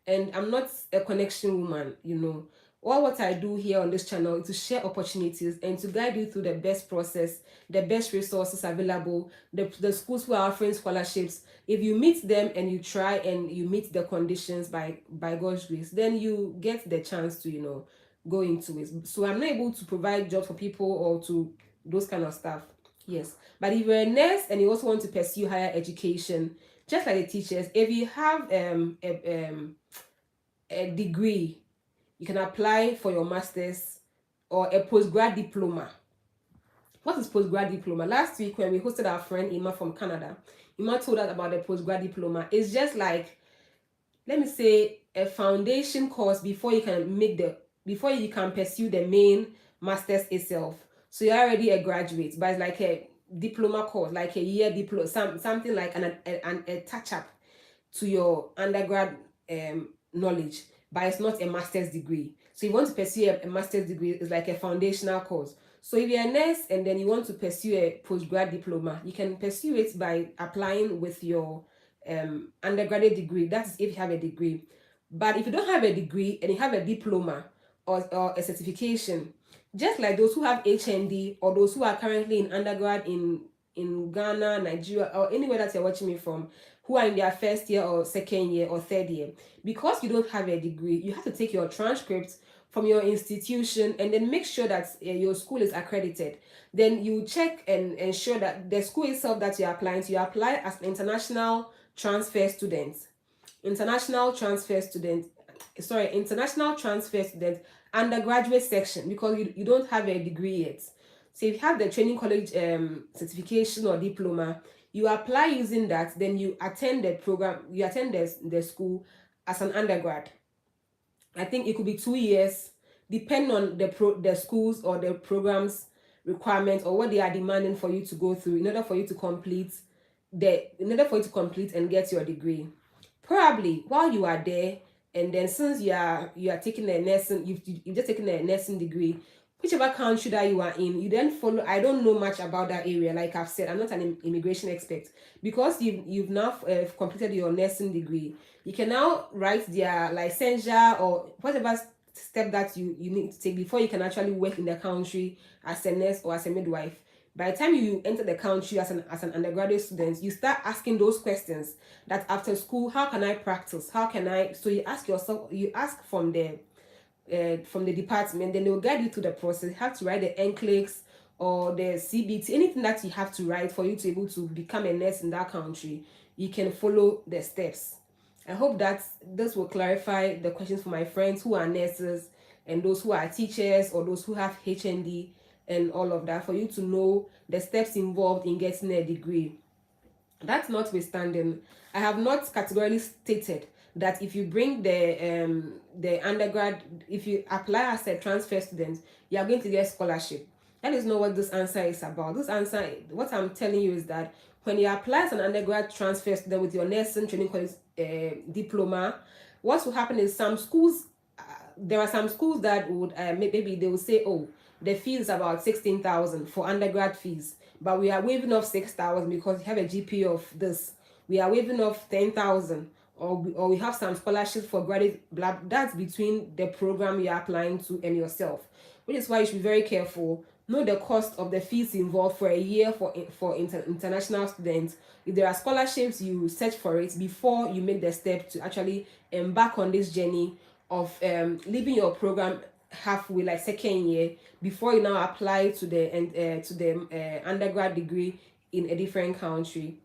and I'm not a connection woman, you know. All what I do here on this channel is to share opportunities and to guide you through the best process, the best resources available, the schools who are offering scholarships. If you meet them and you try and you meet the conditions by God's grace, then you get the chance to, you know, go into it. So I'm not able to provide jobs for people or to those kind of stuff. Yes. But if you're a nurse and you also want to pursue higher education, just like the teachers, if you have a degree, you can apply for your master's or a postgrad diploma. What is postgrad diploma? Last week when we hosted our friend Ima from Canada, Ima told us about the postgrad diploma. It's just like, let me say, a foundation course before you can pursue the main master's itself. So you're already a graduate, but it's like a diploma course, like a year diploma, something like a touch up to your undergrad knowledge, but it's not a master's degree. So you want to pursue a master's degree, it's like a foundational course. So if you're a nurse and then you want to pursue a postgrad diploma, you can pursue it by applying with your undergraduate degree. That's if you have a degree. But if you don't have a degree and you have a diploma or a certification, just like those who have HND or those who are currently in undergrad in Ghana, Nigeria, or anywhere that you're watching me from, who are in their first year or second year or third year, because you don't have a degree, you have to take your transcript from your institution and then make sure that your school is accredited. Then you check and ensure that the school itself that you're applying to, you apply as an international transfer student, international transfer student undergraduate section, because you don't have a degree yet. So if you have the training college certification or diploma, you apply using that, then you attend the program, you attend the school as an undergrad. I think it could be 2 years, depending on the schools or the programs requirements or what they are demanding for you to go through in order for you to complete and get your degree. Probably while you are there, and then since you are taking a nursing, you've just taken a nursing degree, whichever country that you are in, you then follow. I don't know much about that area. Like I've said, I'm not an immigration expert. Because you've now completed your nursing degree, you can now write their licensure or whatever step that you need to take before you can actually work in the country as a nurse or as a midwife. By the time you enter the country as an undergraduate student, you start asking those questions that after school, how can I practice? How can I? So you ask yourself, you ask from the department, then they will guide you through the process. You have to write the NCLEX or the CBT, anything that you have to write for you to be able to become a nurse in that country. You can follow the steps. I hope that this will clarify the questions for my friends who are nurses and those who are teachers or those who have HND and all of that, for you to know the steps involved in getting a degree. That's notwithstanding, I have not categorically stated that if you bring the undergrad, if you apply as a transfer student, you are going to get scholarship. That is not what this answer is about. This answer, what I'm telling you is that when you apply as an undergrad transfer student with your nursing training college diploma, what will happen is some schools, there are some schools that would maybe they will say, oh, the fee is about 16,000 for undergrad fees, but we are waiving off 6,000 because you have a GPA of this. We are waiving off 10,000, or we have some scholarships for graduate. That's between the program you are applying to and yourself, which is why you should be very careful know the cost of the fees involved for a year for international students. If there are scholarships, you search for it before you make the step to actually embark on this journey of leaving your program halfway, like second year, before you now apply to the undergrad degree in a different country.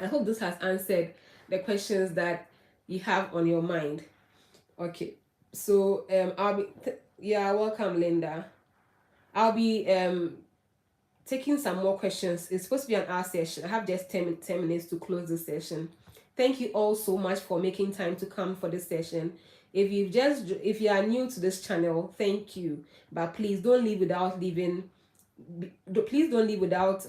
I hope this has answered the questions that you have on your mind. Okay, so yeah, welcome, Linda. I'll be taking some more questions. It's supposed to be an hour session. I have just 10 minutes to close the session. Thank you all so much for making time to come for this session. If you are new to this channel, thank you. But please don't leave without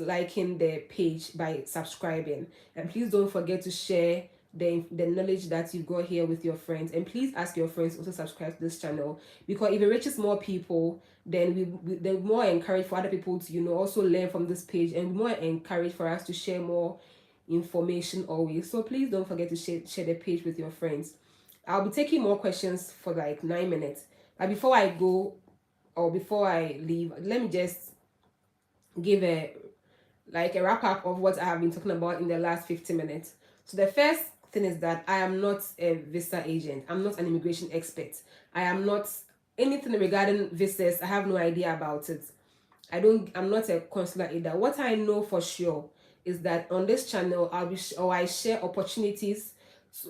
liking the page by subscribing, and please don't forget to share the knowledge that you got here with your friends, and please ask your friends also subscribe to this channel, because if it reaches more people, then they're more encouraged for other people to also learn from this page, and more encouraged for us to share more information always. So please don't forget to share the page with your friends. I'll be taking more questions for like 9 minutes, but before I go, or before I leave, let me just give a wrap up of what I have been talking about in the last 50 minutes. So the first thing is that I am not a visa agent. I'm not an immigration expert. I am not anything regarding visas. I have no idea about it. I'm not a consular either. What I know for sure is that on this channel I share opportunities,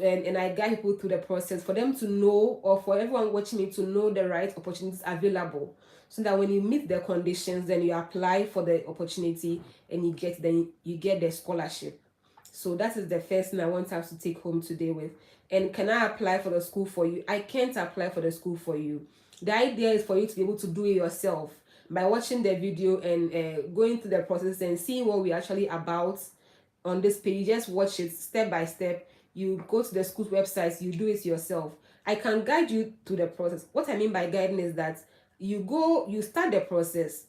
and I guide people through the process for them to know, or for everyone watching me to know the right opportunities available, so that when you meet the conditions, then you apply for the opportunity and you get the scholarship. So that is the first thing I want us to take home today with. And can I apply for the school for you? I can't apply for the school for you. The idea is for you to be able to do it yourself by watching the video and going through the process and seeing what we're actually about on this page. You just watch it step by step. You go to the school's websites, you do it yourself. I can guide you through the process. What I mean by guiding is that you start the process,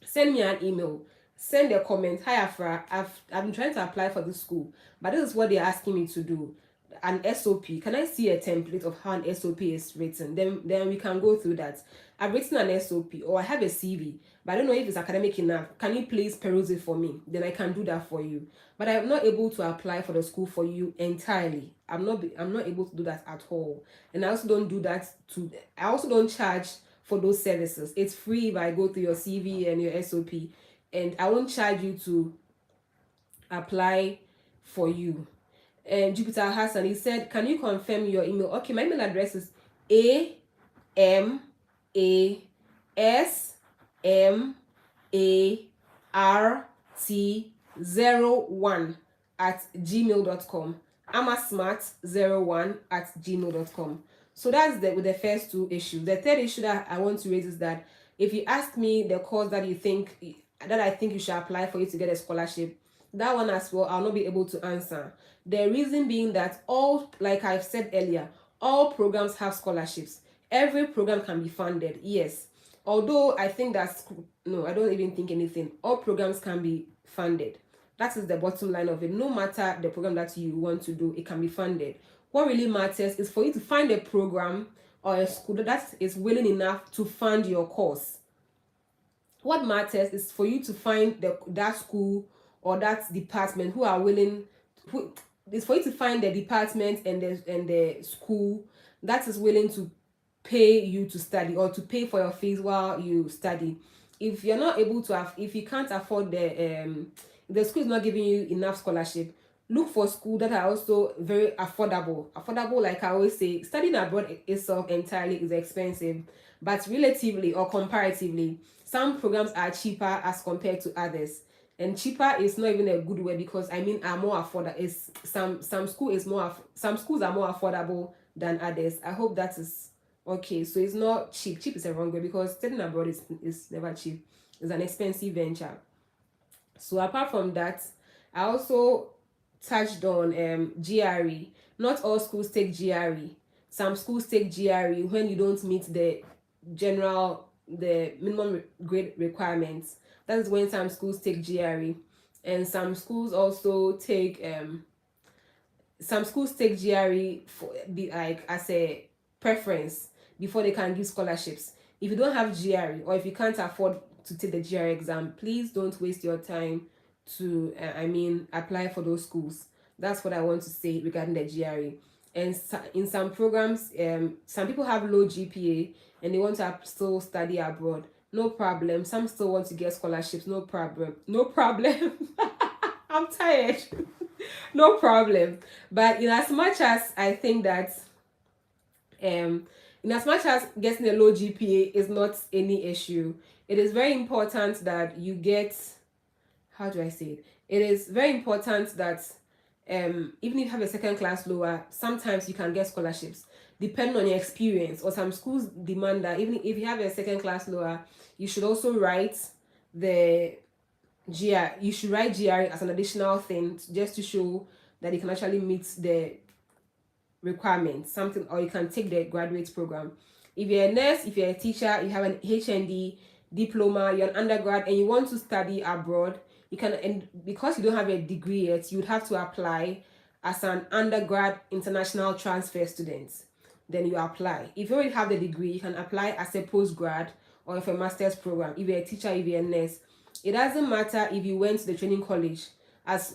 send me an email, send a comment. Hi Afra, I've been trying to apply for this school, but this is what they're asking me to do. An SOP. Can I see a template of how an SOP is written? Then we can go through that. I've written an SOP, or I have a CV, but I don't know if it's academic enough. Can you please peruse it for me? Then I can do that for you. But I'm not able to apply for the school for you entirely. I'm not able to do that at all. And I also don't do that I also don't charge for those services. It's free if I go through your CV and your SOP, and I won't charge you to apply for you. And Jupiter Hassan, he said, can you confirm your email? Okay, my email address is amasmart01@gmail.com. amasmart01@gmail.com. So that's with the first two issues. The third issue that I want to raise is that if you ask me the course that I think you should apply for you to get a scholarship, that one as well, I'll not be able to answer. The reason being that like I've said earlier, all programs have scholarships. Every program can be funded, yes. Although I think I don't even think anything. All programs can be funded. That is the bottom line of it. No matter the program that you want to do, it can be funded. What really matters is for you to find a program or a school that is willing enough to fund your course. What matters is for you to find that school or that department who are willing, it's for you to find the department and the school that is willing to pay you to study, or to pay for your fees while you study. If you're not able to if you can't afford the school is not giving you enough scholarship, look for schools that are also very affordable. Like I always say, studying abroad itself entirely is expensive, but relatively or comparatively, some programs are cheaper as compared to others. And cheaper is not even a good word, because are more affordable. Some schools are more affordable than others. I hope that is okay. So it's not cheap. Cheap is a wrong word, because studying abroad is never cheap. It's an expensive venture. So apart from that, I also touched on GRE. Not all schools take GRE. Some schools take GRE when you don't meet the minimum grade requirements. That is when some schools take GRE. And some schools also take GRE as a preference before they can give scholarships. If you don't have GRE, or if you can't afford to take the GRE exam, please don't waste your time to apply for those schools. That's what I want to say regarding the GRE. And in some programs, some people have low GPA and they want to still study abroad. No problem. Some still want to get scholarships. No problem. No problem. I'm tired. No problem. But in as much as I think that in as much as getting a low GPA is not any issue, it is very important that you get, how do I say it? It is very important that even if you have a second class lower, sometimes you can get scholarships depending on your experience. Or some schools demand that even if you have a second class lower, you should also write the GR. You should write GRE as an additional thing just to show that you can actually meet the requirements. Something, or you can take the graduate program. If you're a nurse, if you're a teacher, you have an HND diploma, you're an undergrad, and you want to study abroad, you can, and because you don't have a degree yet, you'd have to apply as an undergrad international transfer student. Then you apply. If you already have the degree, you can apply as a postgrad or if a master's program. If you're a teacher, if you're a nurse, it doesn't matter if you went to the training college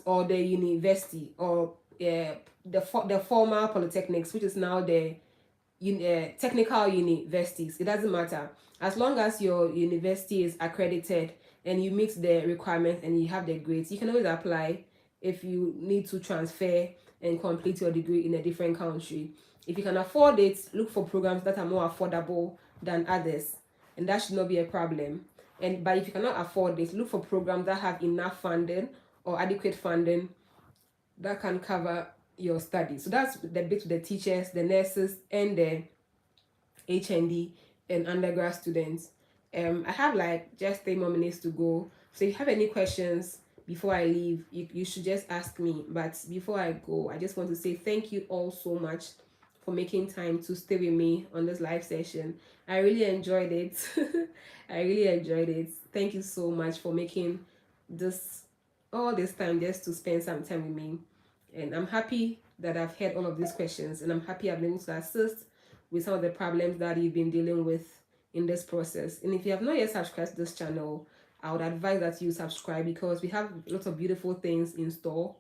or the university or the former polytechnics, which is now the technical universities. It doesn't matter, as long as your university is accredited and you meet the requirements and you have the grades. You can always apply if you need to transfer and complete your degree in a different country. If you can afford it, look for programs that are more affordable than others, and that should not be a problem. But if you cannot afford it, look for programs that have enough funding or adequate funding that can cover your studies. So that's the bit with the teachers, the nurses, and the HND and undergrad students. I have like just 3 more minutes to go. So if you have any questions before I leave, you should just ask me. But before I go, I just want to say thank you all so much for making time to stay with me on this live session. I really enjoyed it. I really enjoyed it. Thank you so much for making all this time just to spend some time with me. And I'm happy that I've heard all of these questions, and I'm happy I've been able to assist with some of the problems that you've been dealing with in this process. And if you have not yet subscribed to this channel, I would advise that you subscribe, because we have lots of beautiful things in store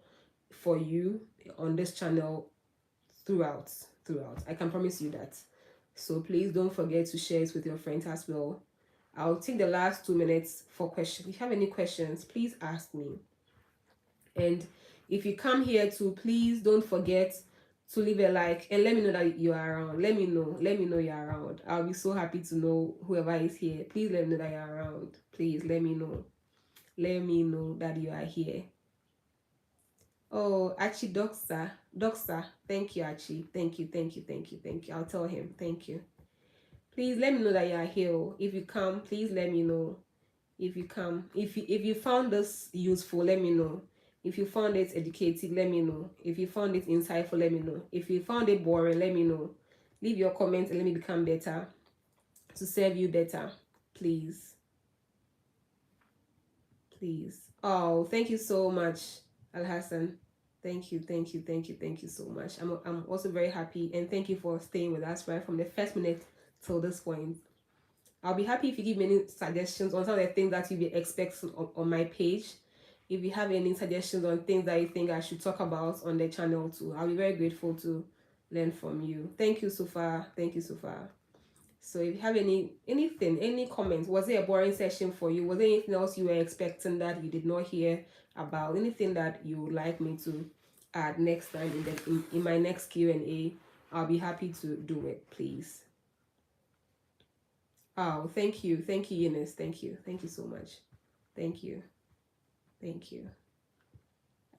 for you on this channel throughout. I can promise you that. So please don't forget to share it with your friends as well. I'll take the last 2 minutes for questions. If you have any questions, please ask me. And if you come here too, please don't forget to leave a like and let me know that you are around. Let me know you're around. I'll be so happy to know whoever is here. Please let me know that you're around. Please let me know. Let me know that you are here. Oh, Archie Doxa. Thank you, Archie. Thank you. I'll tell him. Thank you. Please let me know that you are here. If you come, please let me know. If you come, if you found this useful, let me know. If you found it educative, let me know. If you found it insightful, let me know. If you found it boring, let me know. Leave your comments and let me become better to serve you better. Please. Oh, thank you so much, Al Hassan. Thank you so much. I'm also very happy, and thank you for staying with us right from the first minute till this point. I'll be happy if you give me any suggestions on some of the things that you'll be expecting on my page. If you have any suggestions on things that you think I should talk about on the channel too, I'll be very grateful to learn from you. Thank you so far. So if you have any comments, was it a boring session for you? Was there anything else you were expecting that you did not hear about? Anything that you would like me to add next time in my next Q&A? I'll be happy to do it, please. Oh, thank you, Eunice. Thank you so much. Thank you.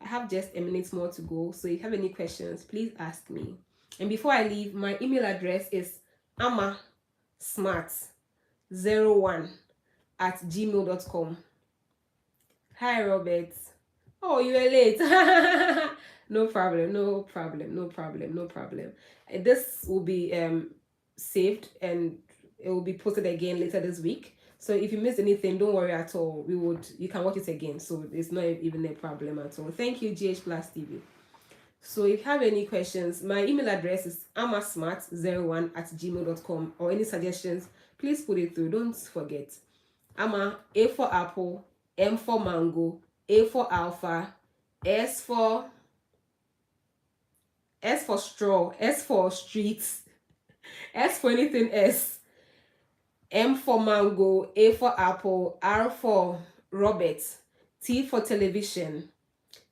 I have just a minute more to go, so if you have any questions, please ask me. And before I leave, my email address is amasmart01@gmail.com. Hi, Robert. Oh, you are late. No problem. This will be saved and it will be posted again later this week. So if you missed anything, don't worry at all. You can watch it again. So it's not even a problem at all. Thank you, GH Plus TV. So if you have any questions, my email address is amasmart01@gmail.com, or any suggestions, please put it through. Don't forget. A for apple, M for mango, A for alpha, S for straw, S for streets, S for anything S, M for mango, A for apple, R for Robert, T for television,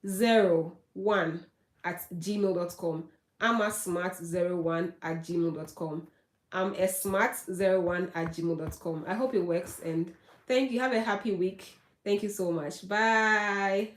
01 at gmail.com. I'm a smart01 at gmail.com. I'm a smart01 at gmail.com. I hope it works and thank you. Have a happy week. Thank you so much. Bye.